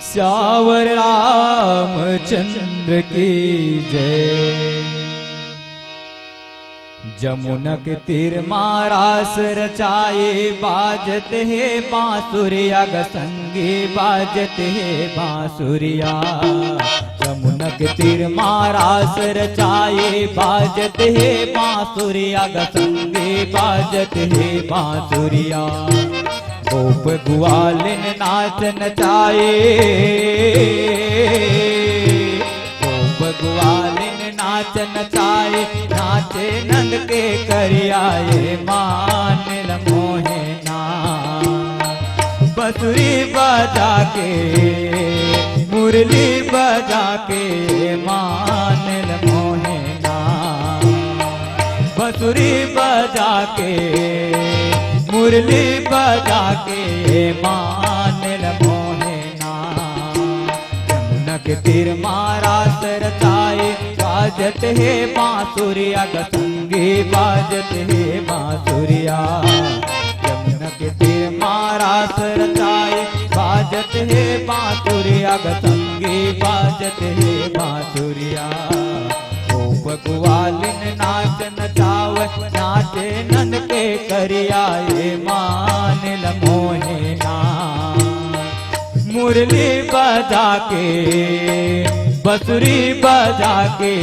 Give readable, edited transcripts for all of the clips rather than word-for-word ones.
श्यावर रामचंद्र की जय। जमुना के तीर मारास रचाए बाजत है बांसुरिया गसंगे बाजत है बांसुरिया। जमुना के तीर मारास रचाए बाजत है बांसुरिया गसंगे बाजत है बांसुरिया। गोप ग्वालिन नाच नचाए गोप ग्वालिन नाच नचाए नाचे नंद के करियाए मान मोहे ना। बंसुरी बजा के मुरली बजा के मान मोहे ना। बंसुरी बजा के मुरली बजा के मान मोहे ना। जमुना के तीर मारास रचाए बाजत है बांसुरिया गसंगे बाजत है बांसुरिया। जमुना के तीर मारास रचाए बाजत है बांसुरिया गसंगे बाजत है बांसुरिया। गोप ग्वालिन नाच नचावे नाचे नंद के करियाए मान मोहे ना। मुरली बजा के बंसुरी बजा के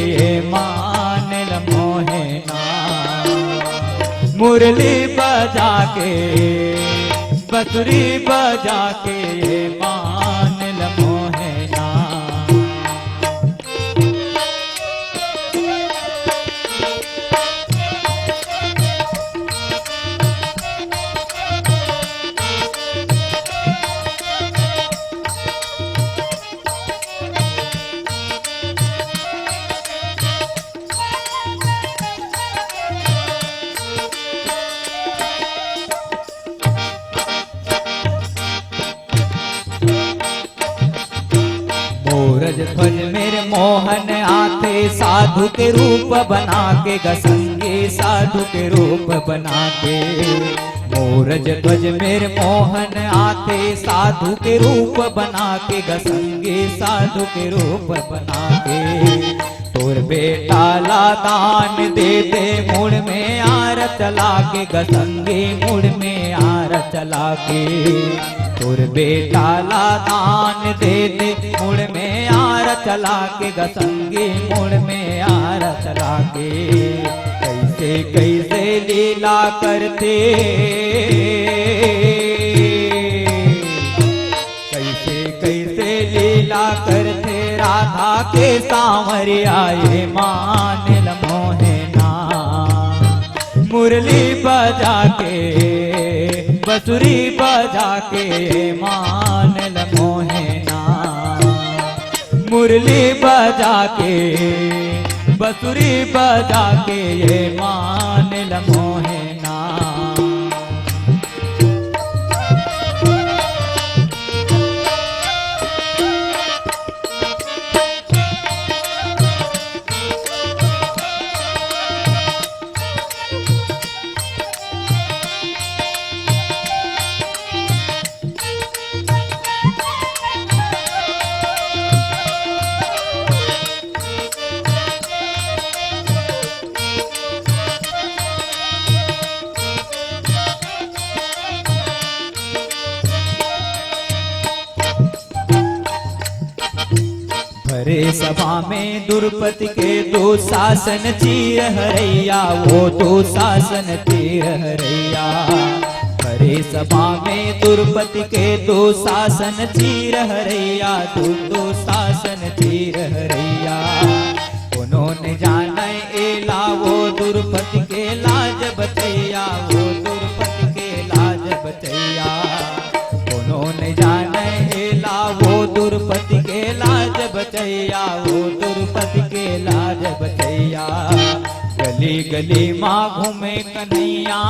मान मोहे ना। मुरली बजा के बंसुरी बजा के मान मोहे ना। मोरज ध्वज मेरे मोहन आते साधु के रूप बना के गसंगे साधु के रूप बना के। मोरज ध्वज मेरे मोहन आते साधु के रूप बना के गसंगे साधु के रूप बना के। तोर बेटा ला दान दे दे मुड़ में आर चला के गसंगे मुड़ में आर चला के। तोर बेटा ला दान दे दे मुड़ में आर चला के गसंगे मुड़ में आर चला के। कैसे कैसे लीला करते कैसे कैसे लीला करते राधा के सांवरिया ये मान मोहे ना। मुरली बजा के बंसुरी बजा के मान मोहे ना। मुरली बजा के बंसुरी बजा के ये मान मोहे ना। भरे सभा में द्रुपति के दो शासन चीर हरैया वो दो शासन चीर हरैया। भरे सभा में द्रुपति के दो शासन चीर हरैया दो शासन चीर हरैया। उन्होंने जाने एला वो द्रुपति के लाज बचैया वो द्रुपति के लाज बचैया। उन्होंने जाने एला वो द्रुपति के लाज बचैया वो द्रुपति के लाज बचैया। गली गली माँ घूमे कन्हैया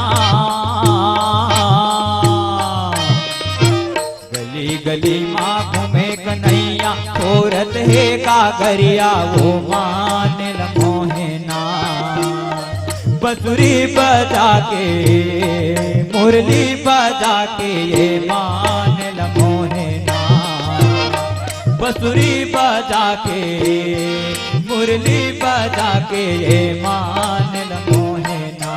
गली गली माँ घूमे कन्हैया। औरत है कागरिया वो मान मोहे ना। बंसुरी बजा के मुरली बजा के ये मान मोहे ना। बंसुरी बजा के मुरली बजा के ये मान ल मोहे ना।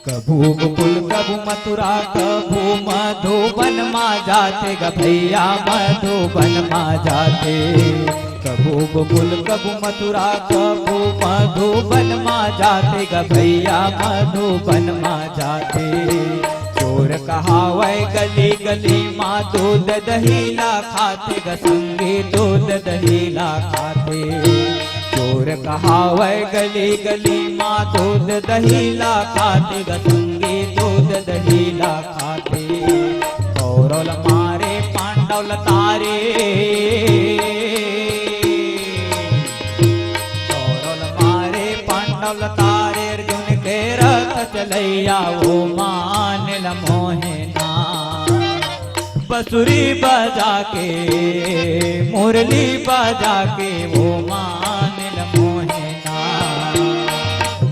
कभू गोकुल कभू मथुरा कभू मधुबन मा जाते ग भैया मधुबन मा जाते। कभू गोकुल कभू मथुरा कभू मधुबन मा जाते ग भैया मधुबन मा जाते। चोर कहावै गली गली माँ दूध दहीला खाते ग संगे दूध दहीला खाते। चोर कहावै गली गली माँ दूध दहीला खाते ग संगे दूध दहीला खाते। कौरव मारे पांडव तारे कौरव मारे पांडव तारे अर्जुन के रथ चलैया वो मान ल मोहे ना। बंसुरी बजा के मुरली बजा के वो मान ल मोहे ना।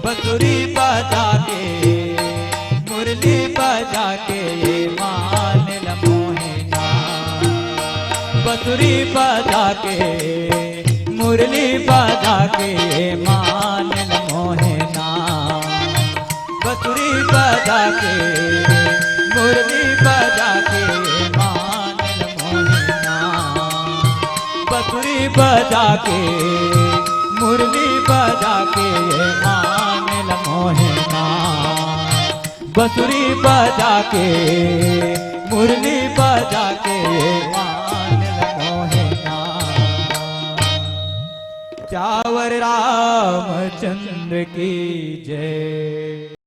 बंसुरी बजा के मुरली बजा के ये मान ल मोहे ना। बंसुरी बजा के मुरली बजा के ये मान ल मोहे ना। बंसुरी बजा के मुरली बजा के मान ल मोहे ना। बंसुरी बजा के मुरली बजा के मान ल मोहे ना। बंसुरी बजा के मुरली बजा के मान ल मोहे ना। चावर रामचंद्र की जय।